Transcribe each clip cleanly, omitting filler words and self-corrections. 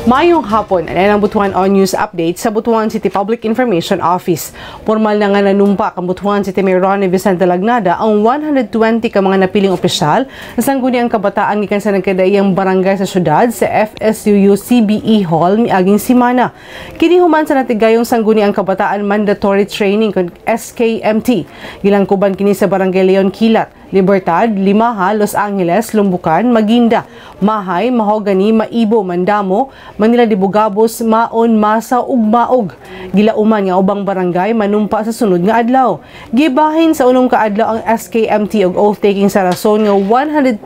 Mayong hapon, ang Butuan On News Update sa Butuan City Public Information Office. Formal na nga nanumpa ang Butuan City Mayor Ronnie Vicente Lagnada ang 120 ka mga napiling opisyal na sangguniang kabataan gikan sa nagkadaiyang barangay sa syudad sa FSUU CBE Hall miaging simana. Kini human sa natigayong sangguniang kabataan mandatory training kon SKMT. Gilangkuban kini sa Barangay Leon Kilat, Libertad, Limaha, Los Angeles, Lumbukan, Maguinda, Mahay, Mahogany, Maibo, Mandamo, Manila de Bugabos, Maon, Masa ug Maog. Gilauman nga ubang barangay manumpa sa sunod nga adlaw. Gibahin sa unong kaadlaw ang SKMT og oath-taking sa rason nga 120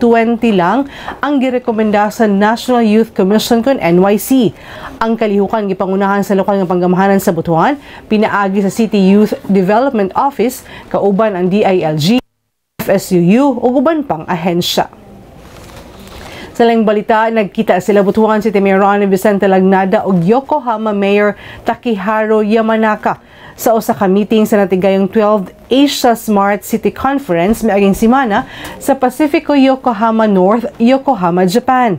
lang ang girekomenda sa National Youth Commission kon NYC. Ang kalihukan gipangunahan sa lokal nga panggamahanan sa Butuan, pinaagi sa City Youth Development Office kauban ang DILG, FSUU ug uban pang ahensya. Sa laing balita, nagkita sila Butuan City Mayor Ronnie Vicente Lagnada ug Yokohama Mayor Takiharu Yamanaka sa usa ka meeting sa natigayong 12th Asia Smart City Conference miaging simana sa Pacifico Yokohama North, Yokohama, Japan.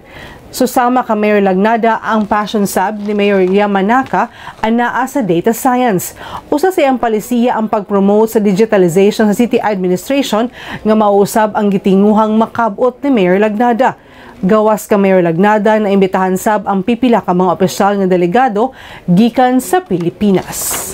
Susama ka Mayor Lagnada ang passion sab ni Mayor Yamanaka anaa sa data science. Usa sa iyang palisiya ang pag-promote sa digitalization sa city administration nga mauusab ang gitinguhang makabot ni Mayor Lagnada. Gawas ka Mayor Lagnada na imbitahan sab ang pipila ka mga opisyal nga delegado gikan sa Pilipinas.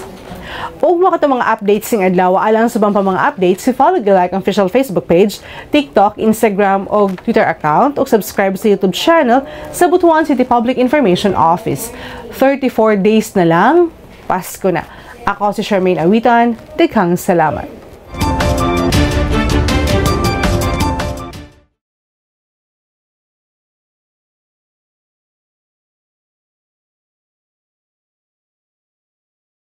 Ug mga mga updates ng adlaw alang sa bang pa mga updates, follow like ang official Facebook page, TikTok, Instagram o Twitter account ug subscribe sa YouTube channel sa Butuan City Public Information Office. 34 days na lang, Pasko na. Ako si Charmaine Awitan, daghang salamat.